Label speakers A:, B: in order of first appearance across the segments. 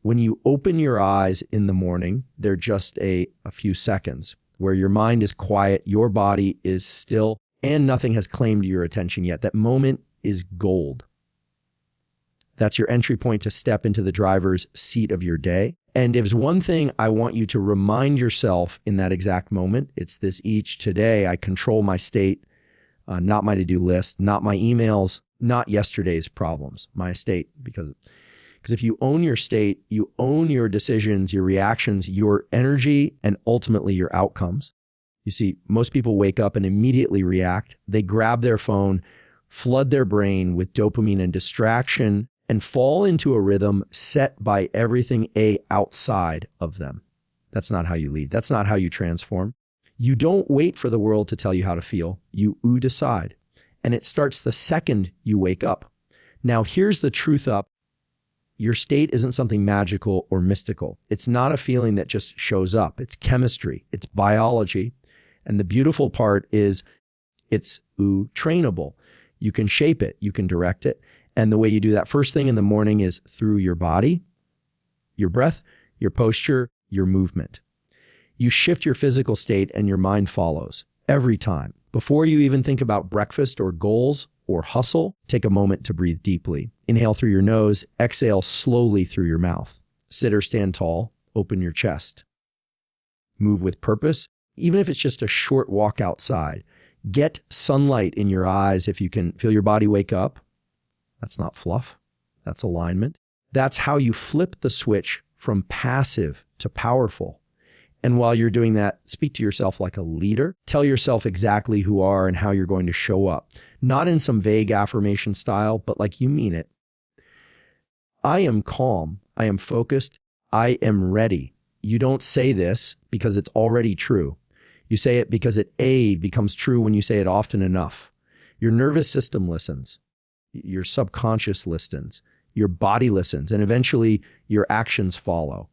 A: When you open your eyes in the morning, they're just a few seconds where your mind is quiet, your body is still, and nothing has claimed your attention yet. That moment is gold. That's your entry point to step into the driver's seat of your day. And if there's one thing I want you to remind yourself in that exact moment, it's this: each today I control my state, not my to-do list, not my emails, not yesterday's problems, my state. Because if you own your state, you own your decisions, your reactions, your energy, and ultimately your outcomes. You see, most people wake up and immediately react. They grab their phone, flood their brain with dopamine and distraction, and fall into a rhythm set by everything outside of them. That's not how you lead. That's not how you transform. You don't wait for the world to tell you how to feel. You decide. And it starts the second you wake up. Now, here's the truth up. Your state isn't something magical or mystical. It's not a feeling that just shows up. It's chemistry. It's biology. And the beautiful part is it's trainable. You can shape it. You can direct it. And the way you do that first thing in the morning is through your body, your breath, your posture, your movement. You shift your physical state and your mind follows every time. Before you even think about breakfast or goals or hustle, take a moment to breathe deeply. Inhale through your nose, exhale slowly through your mouth. Sit or stand tall, open your chest. Move with purpose, even if it's just a short walk outside. Get sunlight in your eyes if you can feel your body wake up. That's not fluff. That's alignment. That's how you flip the switch from passive to powerful. And while you're doing that, speak to yourself like a leader. Tell yourself exactly who you are and how you're going to show up. Not in some vague affirmation style, but like you mean it. I am calm. I am focused. I am ready. You don't say this because it's already true. You say it because it becomes true when you say it often enough. Your nervous system listens. Your subconscious listens. Your body listens. And eventually your actions follow.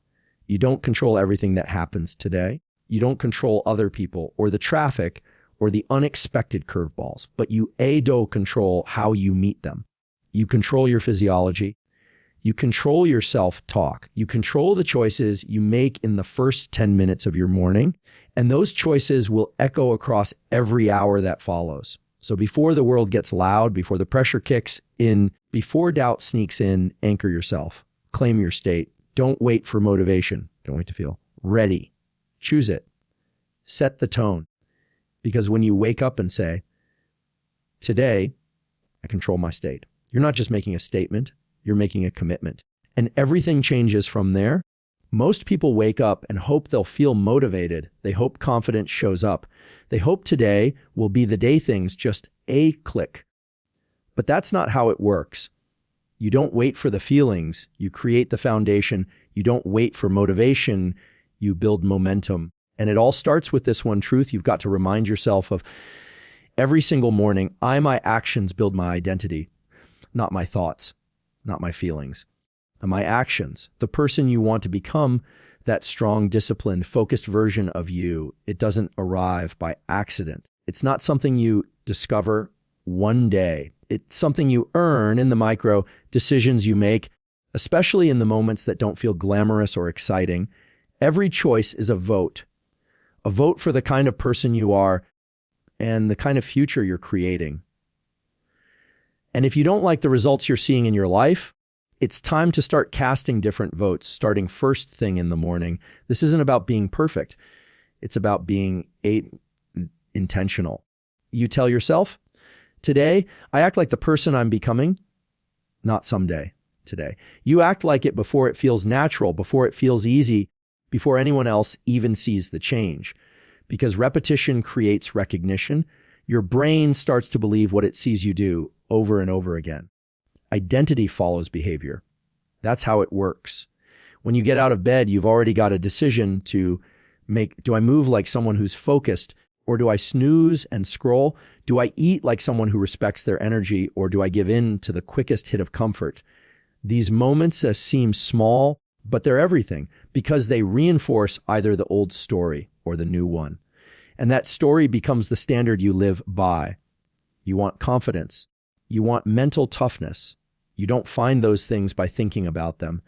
A: You don't control everything that happens today. You don't control other people or the traffic or the unexpected curveballs, but you do control how you meet them. You control your physiology. You control your self-talk. You control the choices you make in the first 10 minutes of your morning, and those choices will echo across every hour that follows. So before the world gets loud, before the pressure kicks in, before doubt sneaks in, anchor yourself. Claim your state. Don't wait for motivation. Don't wait to feel ready. Choose it. Set the tone. Because when you wake up and say, today, I control my state, you're not just making a statement, you're making a commitment. And everything changes from there. Most people wake up and hope they'll feel motivated. They hope confidence shows up. They hope today will be the day things just a click. But that's not how it works. You don't wait for the feelings. You create the foundation. You don't wait for motivation. You build momentum. And it all starts with this one truth you've got to remind yourself of every single morning. My actions build my identity, not my thoughts, not my feelings. My actions, the person you want to become, that strong, disciplined, focused version of you, it doesn't arrive by accident. It's not something you discover one day. It's something you earn in the micro decisions you make, especially in the moments that don't feel glamorous or exciting. Every choice is a vote for the kind of person you are and the kind of future you're creating. And if you don't like the results you're seeing in your life, it's time to start casting different votes, starting first thing in the morning. This isn't about being perfect. It's about being intentional. You tell yourself, today, I act like the person I'm becoming, not someday, today. You act like it before it feels natural, before it feels easy, before anyone else even sees the change. Because repetition creates recognition. Your brain starts to believe what it sees you do over and over again. Identity follows behavior. That's how it works. When you get out of bed, you've already got a decision to make. Do I move like someone who's focused, or do I snooze and scroll? Do I eat like someone who respects their energy, or do I give in to the quickest hit of comfort? These moments seem small, but they're everything because they reinforce either the old story or the new one. And that story becomes the standard you live by. You want confidence. You want mental toughness. You don't find those things by thinking about them.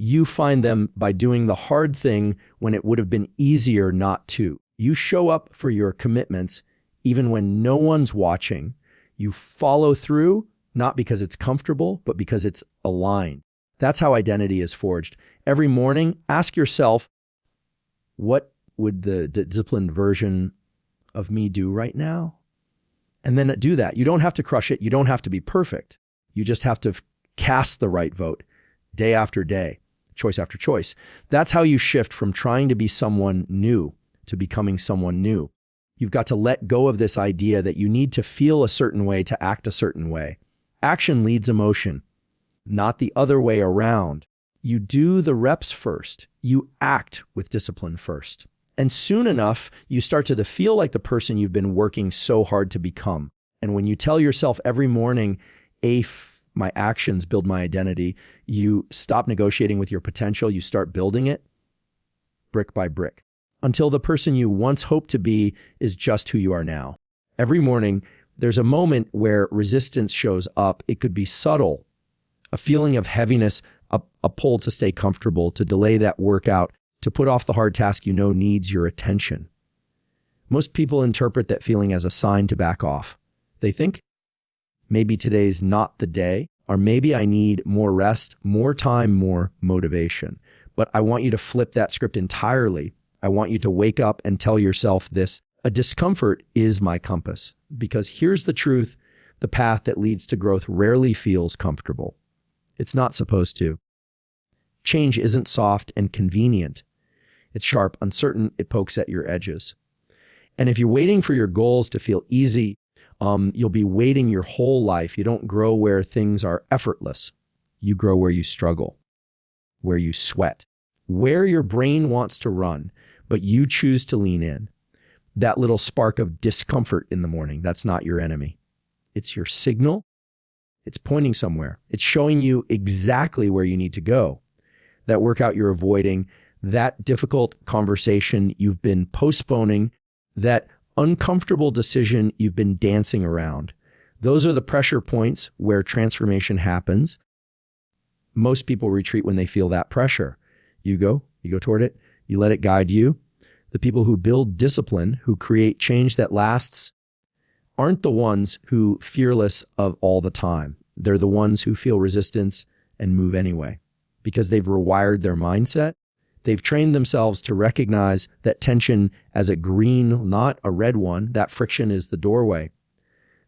A: You find them by doing the hard thing when it would have been easier not to. You show up for your commitments even when no one's watching. You follow through, not because it's comfortable, but because it's aligned. That's how identity is forged. Every morning, ask yourself, what would the disciplined version of me do right now? And then do that. You don't have to crush it. You don't have to be perfect. You just have to cast the right vote day after day, choice after choice. That's how you shift from trying to be someone new to becoming someone new. You've got to let go of this idea that you need to feel a certain way to act a certain way. Action leads emotion, not the other way around. You do the reps first. You act with discipline first. And soon enough, you start to feel like the person you've been working so hard to become. And when you tell yourself every morning, my actions build my identity, you stop negotiating with your potential. You start building it brick by brick until the person you once hoped to be is just who you are now. Every morning, there's a moment where resistance shows up. It could be subtle, a feeling of heaviness, a pull to stay comfortable, to delay that workout, to put off the hard task you know needs your attention. Most people interpret that feeling as a sign to back off. They think, maybe today's not the day, or maybe I need more rest, more time, more motivation. But I want you to flip that script entirely. I want you to wake up and tell yourself this: a discomfort is my compass. Because here's the truth: the path that leads to growth rarely feels comfortable. It's not supposed to. Change isn't soft and convenient. It's sharp, uncertain, it pokes at your edges. And if you're waiting for your goals to feel easy, you'll be waiting your whole life. You don't grow where things are effortless. You grow where you struggle, where you sweat, where your brain wants to run, but you choose to lean in. That little spark of discomfort in the morning, that's not your enemy. It's your signal. It's pointing somewhere. It's showing you exactly where you need to go. That workout you're avoiding, that difficult conversation you've been postponing, that uncomfortable decision you've been dancing around. Those are the pressure points where transformation happens. Most people retreat when they feel that pressure. You go toward it, you let it guide you. The people who build discipline, who create change that lasts, aren't the ones who fearless of all the time. They're the ones who feel resistance and move anyway, because they've rewired their mindset. They've trained themselves to recognize that tension as a green, not a red one. That friction is the doorway.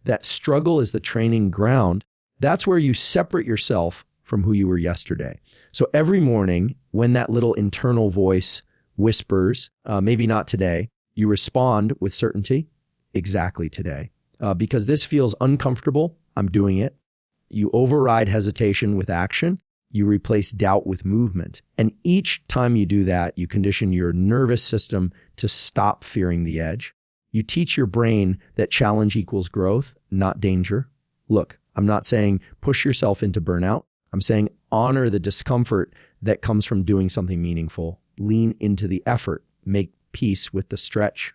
A: That struggle is the training ground. That's where you separate yourself from who you were yesterday. So every morning, when that little internal voice whispers, maybe not today, you respond with certainty, exactly today. Because this feels uncomfortable, I'm doing it. You override hesitation with action. You replace doubt with movement. And each time you do that, you condition your nervous system to stop fearing the edge. You teach your brain that challenge equals growth, not danger. Look, I'm not saying push yourself into burnout. I'm saying honor the discomfort that comes from doing something meaningful. Lean into the effort. Make peace with the stretch.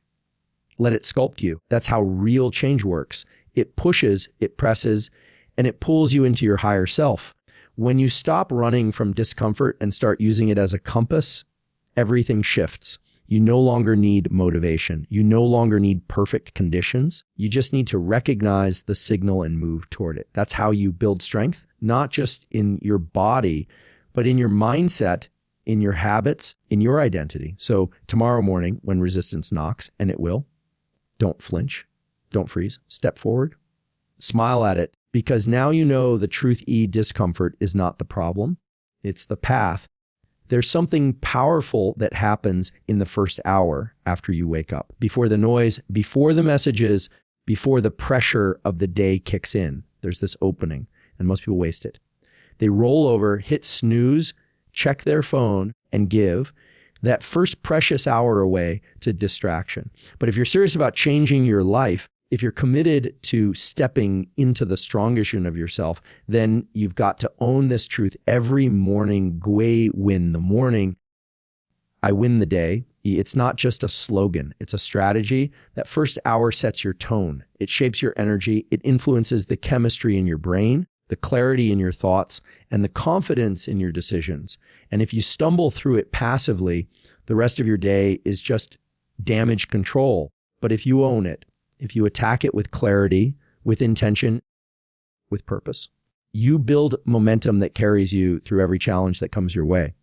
A: Let it sculpt you. That's how real change works. It pushes, it presses, and it pulls you into your higher self. When you stop running from discomfort and start using it as a compass, everything shifts. You no longer need motivation. You no longer need perfect conditions. You just need to recognize the signal and move toward it. That's how you build strength, not just in your body, but in your mindset, in your habits, in your identity. So tomorrow morning, when resistance knocks, and it will, don't flinch, don't freeze, step forward, smile at it, because now you know the truth discomfort is not the problem. It's the path. There's something powerful that happens in the first hour after you wake up, before the noise, before the messages, before the pressure of the day kicks in. There's this opening, and most people waste it. They roll over, hit snooze, check their phone, and give that first precious hour away to distraction. But if you're serious about changing your life, if you're committed to stepping into the strongest version of yourself, then you've got to own this truth every morning. Gui win the morning. I win the day. It's not just a slogan. It's a strategy. That first hour sets your tone. It shapes your energy. It influences the chemistry in your brain. the clarity in your thoughts, and the confidence in your decisions. And if you stumble through it passively, the rest of your day is just damage control. But if you own it, if you attack it with clarity, with intention, with purpose, you build momentum that carries you through every challenge that comes your way.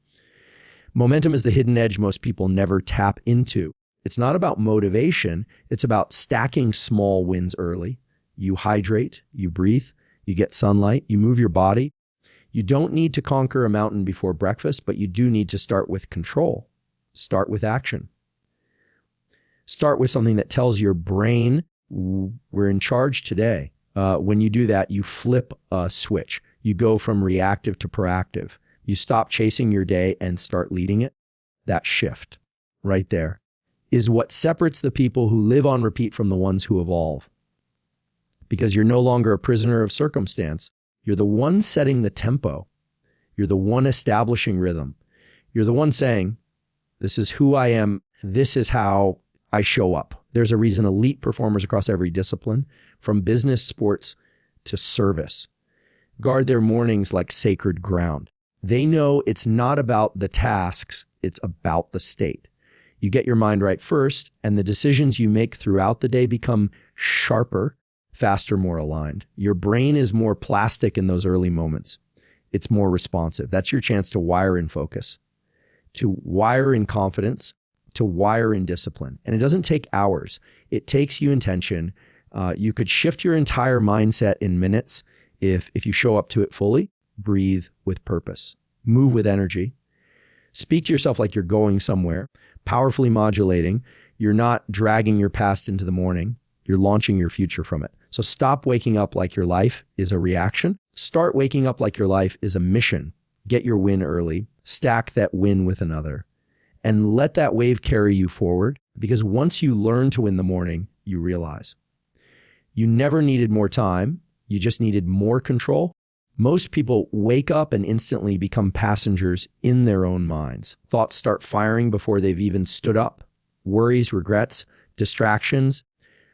A: Momentum is the hidden edge most people never tap into. It's not about motivation. It's about stacking small wins early. You hydrate, you breathe, you get sunlight, you move your body. You don't need to conquer a mountain before breakfast, but you do need to start with control. Start with action. Start with something that tells your brain, we're in charge today. When you do that, you flip a switch. You go from reactive to proactive. You stop chasing your day and start leading it. That shift right there is what separates the people who live on repeat from the ones who evolve. Because you're no longer a prisoner of circumstance. You're the one setting the tempo. You're the one establishing rhythm. You're the one saying, this is who I am. This is how I show up. There's a reason elite performers across every discipline, from business, sports to service, guard their mornings like sacred ground. They know it's not about the tasks, it's about the state. You get your mind right first, and the decisions you make throughout the day become sharper, faster, more aligned. Your brain is more plastic in those early moments. It's more responsive. That's your chance to wire in focus, to wire in confidence, to wire in discipline. And it doesn't take hours. It takes you intention. You could shift your entire mindset in minutes if you show up to it fully. Breathe with purpose. Move with energy. Speak to yourself like you're going somewhere, powerfully modulating. You're not dragging your past into the morning. You're launching your future from it. So stop waking up like your life is a reaction. Start waking up like your life is a mission. Get your win early. Stack that win with another. And let that wave carry you forward, because once you learn to win the morning, you realize you never needed more time. You just needed more control. Most people wake up and instantly become passengers in their own minds. Thoughts start firing before they've even stood up. Worries, regrets, distractions,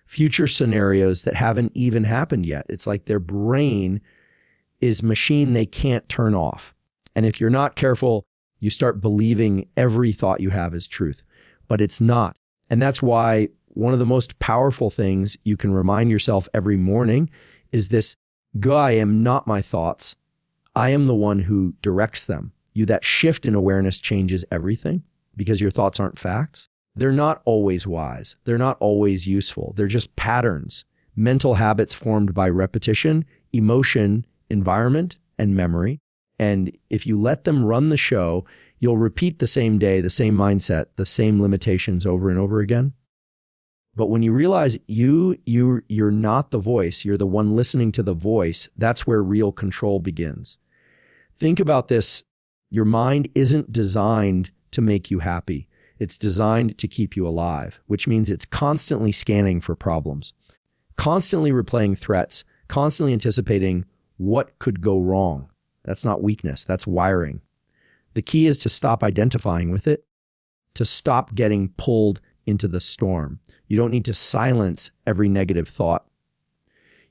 A: future scenarios that haven't even happened yet. It's like their brain is a machine they can't turn off. And if you're not careful, you start believing every thought you have is truth, but it's not. And that's why one of the most powerful things you can remind yourself every morning is this: I am not my thoughts. I am the one who directs them. That shift in awareness changes everything, because your thoughts aren't facts. They're not always wise. They're not always useful. They're just patterns, mental habits formed by repetition, emotion, environment, and memory. And if you let them run the show, you'll repeat the same day, the same mindset, the same limitations over and over again. But when you realize you're not the voice, you're the one listening to the voice, that's where real control begins. Think about this. Your mind isn't designed to make you happy. It's designed to keep you alive, which means it's constantly scanning for problems, constantly replaying threats, constantly anticipating what could go wrong. That's not weakness. That's wiring. The key is to stop identifying with it, to stop getting pulled into the storm. You don't need to silence every negative thought.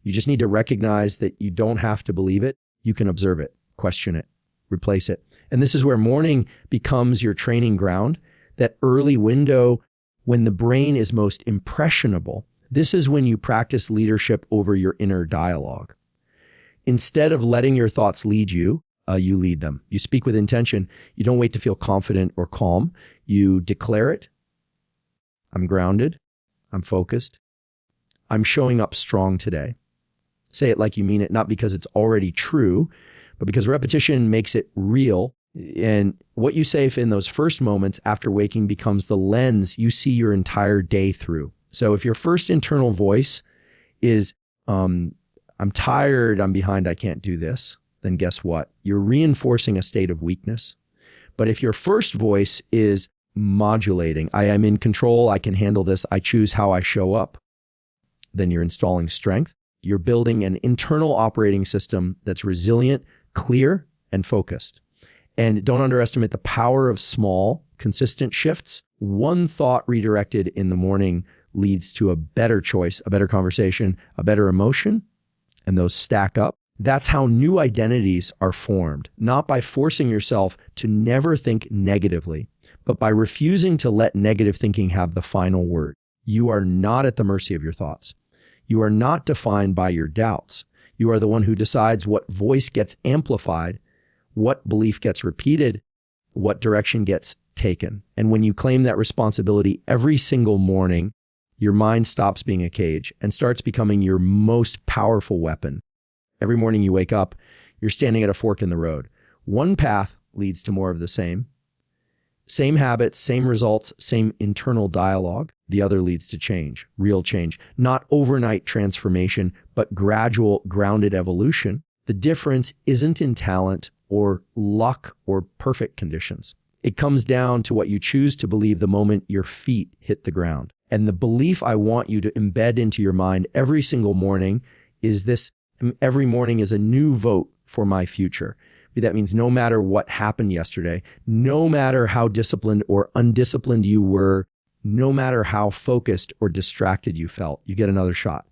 A: You just need to recognize that you don't have to believe it. You can observe it, question it, replace it. And this is where morning becomes your training ground, that early window when the brain is most impressionable. This is when you practice leadership over your inner dialogue. Instead of letting your thoughts lead you, you lead them. You speak with intention. You don't wait to feel confident or calm. You declare it. I'm grounded. I'm focused. I'm showing up strong today. Say it like you mean it, not because it's already true, but because repetition makes it real. And what you say in those first moments after waking becomes the lens you see your entire day through. So if your first internal voice is, I'm tired, I'm behind, I can't do this, then guess what? You're reinforcing a state of weakness. But if your first voice is modulating, I am in control, I can handle this, I choose how I show up, then you're installing strength. You're building an internal operating system that's resilient, clear, and focused. And don't underestimate the power of small, consistent shifts. One thought redirected in the morning leads to a better choice, a better conversation, a better emotion. And those stack up. That's how new identities are formed, not by forcing yourself to never think negatively, but by refusing to let negative thinking have the final word. You are not at the mercy of your thoughts. You are not defined by your doubts. You are the one who decides what voice gets amplified, what belief gets repeated, what direction gets taken. And when you claim that responsibility every single morning, your mind stops being a cage and starts becoming your most powerful weapon. Every morning you wake up, you're standing at a fork in the road. One path leads to more of the same. Same habits, same results, same internal dialogue. The other leads to change, real change. Not overnight transformation, but gradual, grounded evolution. The difference isn't in talent or luck or perfect conditions. It comes down to what you choose to believe the moment your feet hit the ground. And the belief I want you to embed into your mind every single morning is this: every morning is a new vote for my future. That means no matter what happened yesterday, no matter how disciplined or undisciplined you were, no matter how focused or distracted you felt, you get another shot,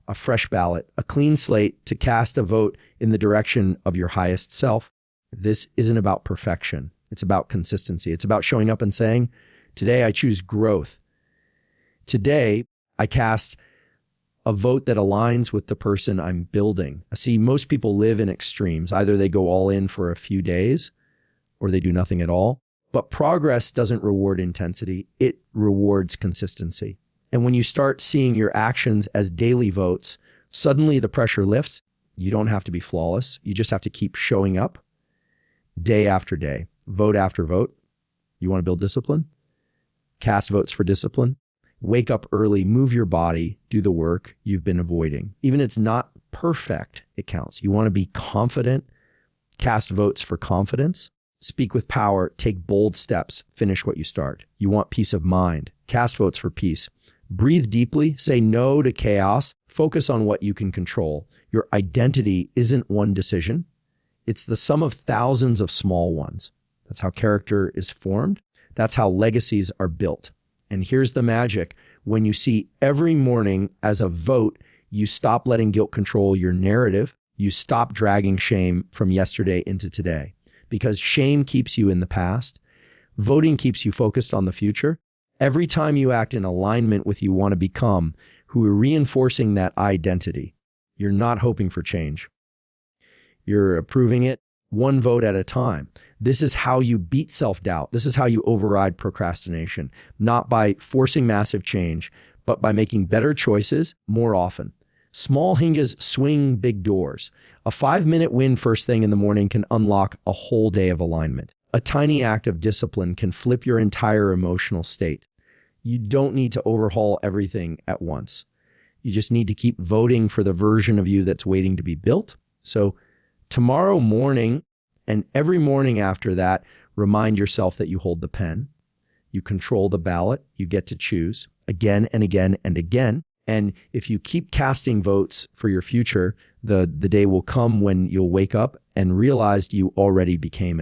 A: a fresh ballot, a clean slate to cast a vote in the direction of your highest self. This isn't about perfection. It's about consistency. It's about showing up and saying, today I choose growth. Today I cast a vote that aligns with the person I'm building. See, most people live in extremes. Either they go all in for a few days or they do nothing at all. But progress doesn't reward intensity. It rewards consistency. And when you start seeing your actions as daily votes, suddenly the pressure lifts. You don't have to be flawless. You just have to keep showing up day after day, vote after vote. You want to build discipline? Cast votes for discipline. Wake up early, move your body, do the work you've been avoiding. Even if it's not perfect, it counts. You want to be confident, cast votes for confidence, speak with power, take bold steps, finish what you start. You want peace of mind, cast votes for peace. Breathe deeply, say no to chaos, focus on what you can control. Your identity isn't one decision. It's the sum of thousands of small ones. That's how character is formed. That's how legacies are built. And here's the magic. When you see every morning as a vote, you stop letting guilt control your narrative. You stop dragging shame from yesterday into today, because shame keeps you in the past. Voting keeps you focused on the future. Every time you act in alignment with who you want to become, who are reinforcing that identity, you're not hoping for change. You're approving it one vote at a time. This is how you beat self-doubt. This is how you override procrastination, not by forcing massive change, but by making better choices more often. Small hinges swing big doors. A 5-minute win first thing in the morning can unlock a whole day of alignment. A tiny act of discipline can flip your entire emotional state. You don't need to overhaul everything at once. You just need to keep voting for the version of you that's waiting to be built. So tomorrow morning and every morning after that, remind yourself that you hold the pen. You control the ballot. You get to choose again and again and again. And if you keep casting votes for your future, the day will come when you'll wake up and realize you already became it.